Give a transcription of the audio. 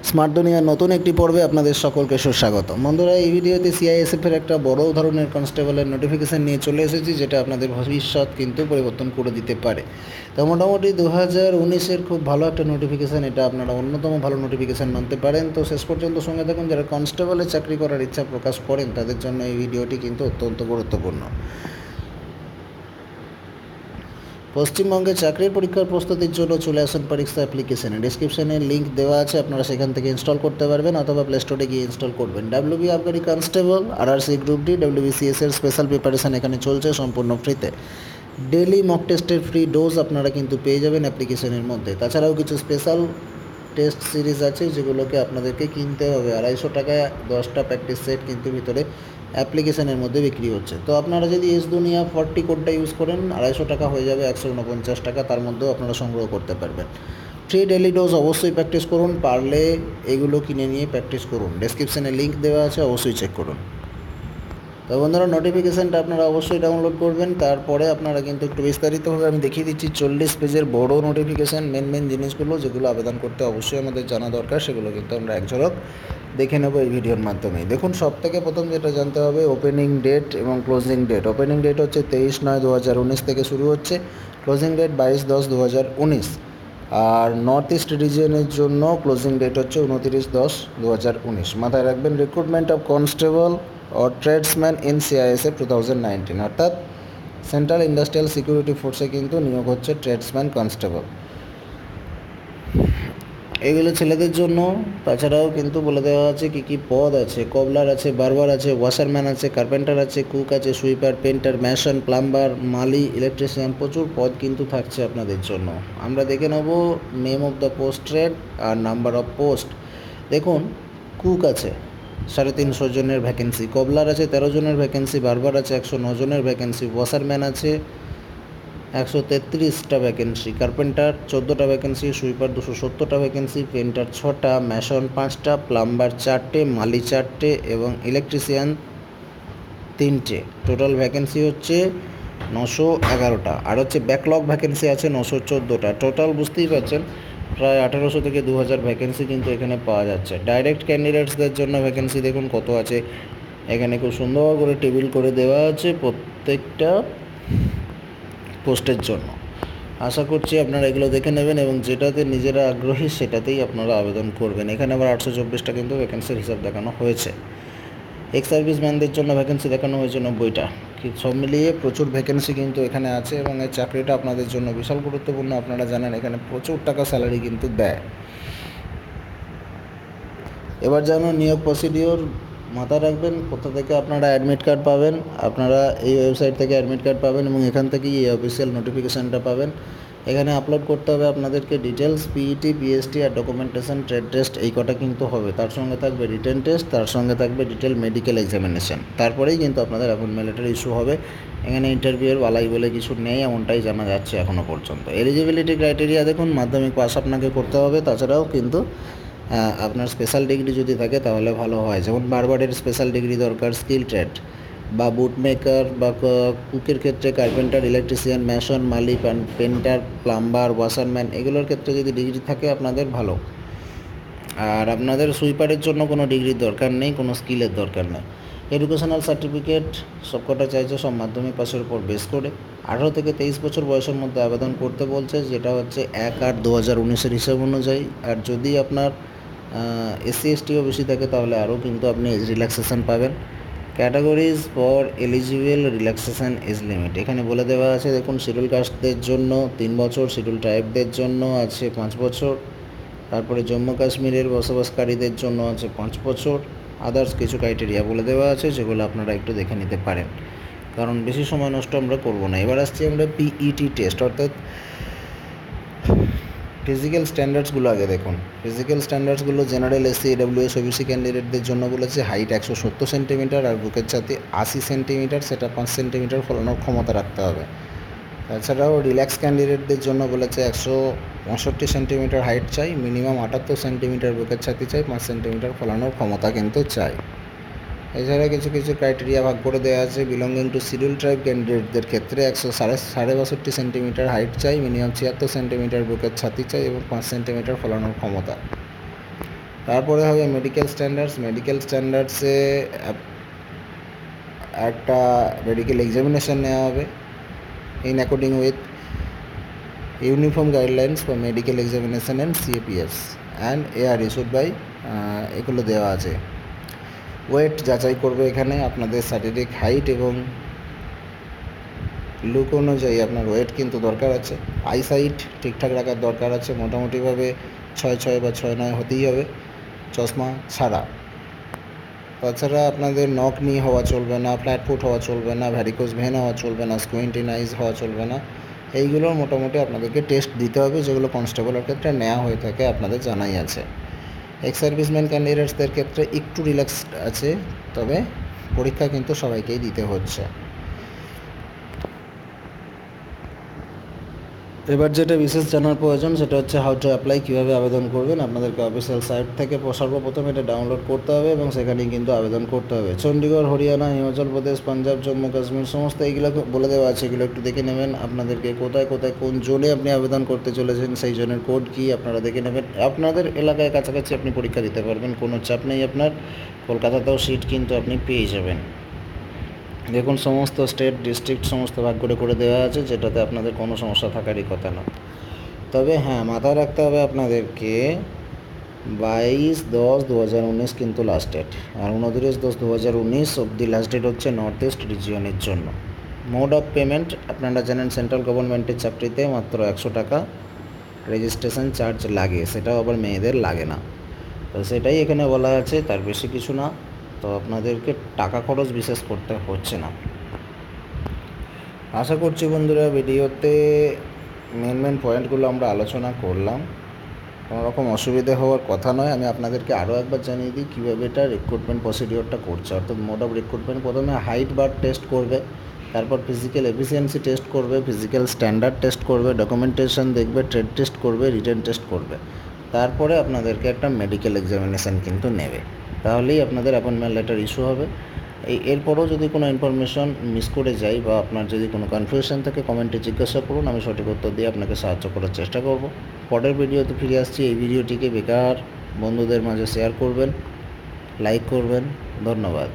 Smart দুনিয়ার নতুন একটি পর্বে আপনাদের সকলকে সুস্বাগত। বন্ধুরা, এই ভিডিওতে সিআইএসএফের একটা বড় ধরনের কনস্টেবলের নোটিফিকেশান নিয়ে চলে এসেছি, যেটা আপনাদের ভবিষ্যৎ কিন্তু পরিবর্তন করে দিতে পারে। তো মোটামুটি 2019-এর খুব ভালো একটা নোটিফিকেশান, এটা আপনারা অন্যতম ভালো নোটিফিকেশান মানতে পারেন। তো শেষ পর্যন্ত সঙ্গে থাকুন। যারা কনস্টেবলে চাকরি করার ইচ্ছা প্রকাশ করেন তাদের জন্য এই ভিডিওটি কিন্তু অত্যন্ত গুরুত্বপূর্ণ। পশ্চিমবঙ্গে চাকরির পরীক্ষার প্রস্তুতির জন্য চলে আসুন পরীক্ষা অ্যাপ্লিকেশানে। ডিসক্রিপশানে লিঙ্ক দেওয়া আছে, আপনারা সেখান থেকে ইনস্টল করতে পারবেন অথবা প্লে স্টোরে গিয়ে ইনস্টল করবেন। ডাব্লিউবি আবগারি কনস্টেবল, আরআরসি গ্রুপ ডি, ডাব্লিউবিসিএসের স্পেশাল প্রিপারেশান এখানে চলছে সম্পূর্ণ ফ্রিতে। ডেলি মক টেস্টের ফ্রি ডোজ আপনারা কিন্তু পেয়ে যাবেন অ্যাপ্লিকেশানের মধ্যে। তাছাড়াও কিছু স্পেশাল টেস্ট সিরিজ আছে যেগুলোকে আপনাদেরকে কিনতে হবে। 250 টাকায় 10টা প্র্যাকটিস সেট কিন্তু ভিতরে অ্যাপ্লিকেশানের মধ্যে বিক্রি হচ্ছে। তো আপনারা যদি এস দুনিয়া 40 কোডটা ইউজ করেন 250 টাকা হয়ে যাবে 149 টাকা, তার মধ্যেও আপনারা সংগ্রহ করতে পারবেন। ফ্রি ডেলি ডোজ অবশ্যই প্র্যাকটিস করুন, পারলে এগুলো কিনে নিয়ে প্র্যাকটিস করুন। ডেসক্রিপশানে লিঙ্ক দেওয়া আছে, অবশ্যই চেক করুন। তো বন্ধুরা, নোটিফিকেশানটা আপনারা অবশ্যই ডাউনলোড করবেন। তারপরে আপনারা কিন্তু একটু বিস্তারিতভাবে আমি দেখিয়ে দিচ্ছি 40 পেজের বড় নোটিফিকেশান, মেন জিনিসগুলো যেগুলো আবেদন করতে অবশ্যই আমাদের জানা দরকার, সেগুলো কিন্তু আমরা এক ঝলক দেখে নেব এই ভিডিওর মাধ্যমে। দেখুন, সবথেকে প্রথম যেটা জানতে হবে ওপেনিং ডেট এবং ক্লোজিং ডেট। ওপেনিং ডেট হচ্ছে 23/9/2019 থেকে শুরু হচ্ছে, ক্লোজিং ডেট 22/10/2019। আর নর্থ ইস্ট রিজিয়নের জন্য ক্লোজিং ডেট হচ্ছে 29/10/2019। মাথায় রাখবেন, recruitment of constable or tradesman in CISF 2019, অর্থাৎ সেন্ট্রাল ইন্ডাস্ট্রিয়াল সিকিউরিটি ফোর্সে কিন্তু নিয়োগ হচ্ছে ট্রেডসম্যান কনস্টেবল। এগুলো ছেলেদের জন্য। তাছাড়াও কিন্তু বলে দেওয়া আছে কী কী পদ আছে। কবলার আছে, বারবার আছে, ওয়াশারম্যান আছে, কার্পেন্টার আছে, কুক আছে, সুইপার, পেন্টার, ম্যাশন, প্লাম্বার, মালি, ইলেকট্রিশিয়ান, প্রচুর পদ কিন্তু থাকছে আপনাদের জন্য। আমরা দেখে নেব নেম অফ দ্য পোস্টেড আর নাম্বার অফ পোস্ট। দেখুন, কুক আছে 350 জনের ভ্যাকেন্সি, কবলার আছে 13 জনের ভ্যাকেন্সি, বারবার আছে 109 জনের ভ্যাকেন্সি, ওয়াশারম্যান আছে 133টা ভ্যাকেন্সি, কার্পেন্টার 14টা ভ্যাকেন্সি, সুইপার 270টা ভ্যাকেন্সি, পেন্টার 6টা, ম্যাশন 5টা, প্লাম্বার 4টে, মালি 4টে এবং ইলেকট্রিশিয়ান 3টে। টোটাল ভ্যাকেন্সি হচ্ছে 911টা। আর হচ্ছে ব্যাকলগ ভ্যাকেন্সি আছে 914টা। টোটাল বুঝতেই পারছেন প্রায় 1800 থেকে 2000 ভ্যাকেন্সি কিন্তু এখানে পাওয়া যাচ্ছে। ডাইরেক্ট ক্যান্ডিডেটসদের জন্য ভ্যাকেন্সি দেখুন কত আছে, এখানে খুব সুন্দর করে টেবিল করে দেওয়া আছে প্রত্যেকটা পোস্টের জন্য। আশা করছি আপনারা এগুলো দেখে নেবেন এবং যেটাতে নিজেরা আগ্রহী সেটাতেই আপনারা আবেদন করবেন। এখানে আবার 824টা কিন্তু ভ্যাকেন্সির হিসাব দেখানো হয়েছে। এক্স সার্ভিসম্যানদের জন্য ভ্যাকেন্সি দেখানো হয়েছে 90টা। সব মিলিয়ে প্রচুর ভ্যাকেন্সি কিন্তু এখানে আছে এবং এই চাকরিটা আপনাদের জন্য বিশাল গুরুত্বপূর্ণ। আপনারা জানেন এখানে প্রচুর টাকা স্যালারি কিন্তু দেয়। এবার জানো নিয়োগ প্রসিডিওর। মাথায় রাখবেন কোথা থেকে আপনারা অ্যাডমিট কার্ড পাবেন। আপনারা এই ওয়েবসাইট থেকে অ্যাডমিট কার্ড পাবেন এবং এখান থেকেই এই অফিসিয়াল নোটিফিকেশানটা পাবেন। এখানে আপলোড করতে হবে আপনাদেরকে ডিটেলস, পিইটি, পিএসটি আর ডকুমেন্টেশন, ট্রেড টেস্ট, এই কটা কিন্তু হবে। তার সঙ্গে থাকবে রিটেন টেস্ট, তার সঙ্গে থাকবে ডিটেল মেডিকেল এক্সামিনেশান। তারপরেই কিন্তু আপনাদের অ্যাপয়েন্টমেন্ট লেটার ইস্যু হবে। এখানে ইন্টারভিউয়ের বালাই বলে কিছু নেই, এমনটাই জানা যাচ্ছে এখনও পর্যন্ত। এলিজিবিলিটি ক্রাইটেরিয়া দেখুন, মাধ্যমিক পাস আপনাকে করতে হবে। তাছাড়াও কিন্তু আপনার স্পেশাল ডিগ্রি যদি থাকে তাহলে ভালো হয়, যেমন বারবারের স্পেশাল ডিগ্রি দরকার, স্কিল ট্রেড বা বুট মেকার বা কুকের ক্ষেত্রে কার্পেন্টার, ইলেকট্রিশিয়ান, ম্যাশন, মালি, পেন্টার, প্লাম্বার, ওয়াশারম্যান, এগুলোর ক্ষেত্রে যদি ডিগ্রি থাকে আপনাদের ভালো। আর আপনাদের সুইপারের জন্য কোনো ডিগ্রির দরকার নেই, কোনো স্কিলের দরকার নেই। এডুকেশনাল সার্টিফিকেট সবকটা চাইছে সব মাধ্যমিক পাসের উপর বেস করে। 18 থেকে 23 বছর বয়সের মধ্যে আবেদন করতে বলছে, যেটা হচ্ছে 1/8/2019-এর হিসাব অনুযায়ী। আর যদি আপনার এসসি এসটিও বেশি থাকে তাহলে আরও কিন্তু আপনি এজ রিল্যাক্সেশন পাবেন। Categories for eligible relaxation age limit এখানে বলে দেওয়া আছে। দেখুন, শিডিউল কাস্টদের জন্য 3 বছর, শিডিউল ট্রাইবদের জন্য আছে 5 বছর, তারপরে জম্মু কাশ্মীরের বসবাসকারীদের জন্য আছে 5 বছর। আদার্স কিছু ক্রাইটেরিয়া বলে দেওয়া আছে, যেগুলো আপনারা একটু দেখে নিতে পারেন, কারণ বেশি সময় নষ্ট আমরা করব না। এবার আসছি আমরা পিইটি টেস্ট, অর্থাৎ ফিজিক্যাল স্ট্যান্ডার্ডসগুলো আগে দেখুন। ফিজিক্যাল স্ট্যান্ডার্ডসগুলো জেনারেল, এসসি, এডব্লিউএস, ওবিসি ক্যান্ডিডেটদের জন্য বলেছে হাইট 170 সেন্টিমিটার আর বুকের ছাতি 80 সেন্টিমিটার, সেটা 5 সেন্টিমিটার ফলানোর ক্ষমতা রাখতে হবে। তাছাড়াও রিল্যাক্স ক্যান্ডিডেটদের জন্য বলেছে 165 সেন্টিমিটার হাইট চাই, মিনিমাম 78 সেন্টিমিটার বুকের ছাতি চাই, 5 সেন্টিমিটার ফলানোর ক্ষমতা কিন্তু চাই। এছাড়া কিছু কিছু ক্রাইটেরিয়া ভাগ করে দেওয়া আছে। বিলঙ্গিং টু শিডিউল ট্রাইব ক্যান্ডিডেটদের ক্ষেত্রে 162 সেন্টিমিটার হাইট চাই, মিনিমাম 76 সেন্টিমিটার বুকের ছাতি চাই এবং 5 সেন্টিমিটার ফলানোর ক্ষমতা। তারপরে হবে মেডিকেল স্ট্যান্ডার্ডসে একটা মেডিকেল এক্সামিনেশান নেওয়া হবে in according with uniform guidelines for medical examination and CAPS and AR issued by এগুলো দেওয়া আছে। ওয়েট যাচাই করবে এখানে, আপনাদের শারীরিক হাইট এবং লুক অনুযায়ী আপনার ওয়েট কিন্তু দরকার আছে। আইসাইট ঠিকঠাক রাখার দরকার আছে, মোটামুটিভাবে 6'6" বা 6'9" হতেই হবে চশমা ছাড়া। তাছাড়া আপনাদের নক নি হওয়া চলবে না, ফ্ল্যাট ফুট হওয়া চলবে না, ভ্যারিকোজ ভেন হওয়া চলবে না, স্কুইন্টিং আইজ হওয়া চলবে না। এইগুলোর মোটামুটি আপনাদেরকে টেস্ট দিতে হবে, যেগুলো কনস্টেবলের ক্ষেত্রে নেওয়া হয়ে থাকে, আপনাদের জানাই আছে। এক্স সার্ভিসম্যান ক্যান্ডিডেটসদের ক্ষেত্রে একটু রিল্যাক্স আছে, তবে পরীক্ষা কিন্তু সবাইকেই দিতে হচ্ছে। এবার যেটা বিশেষ জানার প্রয়োজন সেটা হচ্ছে হাউ টু অ্যাপ্লাই, কীভাবে আবেদন করবেন। আপনাদেরকে অফিসিয়াল সাইট থেকে সর্বপ্রথম এটা ডাউনলোড করতে হবে এবং সেখানেই কিন্তু আবেদন করতে হবে। চণ্ডীগড়, হরিয়ানা, হিমাচল প্রদেশ, পাঞ্জাব, জম্মু কাশ্মীর সমস্ত এইগুলো বলে দেওয়া আছে, এগুলো একটু দেখে নেবেন। আপনাদেরকে কোথায় কোথায় কোন জোনে আপনি আবেদন করতে চলেছেন, সেই জোনের কোড কী আপনারা দেখে নেবেন। আপনাদের এলাকায় কাছাকাছি আপনি পরীক্ষা দিতে পারবেন, কোনো চাপ নেই আপনার। কলকাতাতেও সিট কিন্তু আপনি পেয়ে যাবেন। দেখুন সমস্ত স্টেট ডিস্ট্রিক্ট সমস্ত ভাগ করে দেওয়া আছে, যেটাতে আপনাদের কোনো সমস্যা থাকারই কথা না। তবে হ্যাঁ, মাথায় রাখতে হবে আপনাদেরকে 22/10/2019 কিন্তু লাস্ট ডেট, আর 29/10/2019 অবধি লাস্ট ডেট হচ্ছে নর্থ ইস্ট রিজিয়নের জন্য। মোড অফ পেমেন্ট আপনারা জানেন, সেন্ট্রাল গভর্নমেন্টের চাকরিতে মাত্র 100 টাকা রেজিস্ট্রেশন চার্জ লাগে, সেটাও আবার মেয়েদের লাগে না। তো সেটাই এখানে বলা আছে, তার বেশি কিছু না। তো আপনাদেরকে টাকা খরচ বিশেষ করতে হচ্ছে না। আশা করছি বন্ধুরা ভিডিওতে মেন পয়েন্টগুলো আমরা আলোচনা করলাম, কোনো রকম অসুবিধে হওয়ার কথা নয়। আমি আপনাদেরকে আরও একবার জানিয়ে দিই কীভাবে এটা রিক্রুটমেন্ট প্রসিডিওরটা করছে। অর্থাৎ মোড অফ রিক্রুটমেন্ট প্রথমে হাইট বার টেস্ট করবে, তারপর ফিজিক্যাল এফিসিয়েন্সি টেস্ট করবে, ফিজিক্যাল স্ট্যান্ডার্ড টেস্ট করবে, ডকুমেন্টেশন দেখবে, ট্রেড টেস্ট করবে, রিটেন টেস্ট করবে। তারপরে আপনাদেরকে একটা মেডিকেল এক্সামিনেশান কিন্তু নেবে, তাহলেই আপনাদের অ্যাপয়েন্টমেন্ট লেটার ইস্যু হবে। এরপরও যদি কোনো ইনফরমেশন মিস করে যাই বা আপনার যদি কোনো কনফিউশন থাকে, কমেন্টে জিজ্ঞাসা করুন, আমি সঠিক উত্তর দিয়ে আপনাকে সাহায্য করার চেষ্টা করব। পরের ভিডিওতে ফিরে আসছি। এই ভিডিওটিকে বেকার বন্ধুদের মাঝে শেয়ার করবেন, লাইক করবেন। ধন্যবাদ।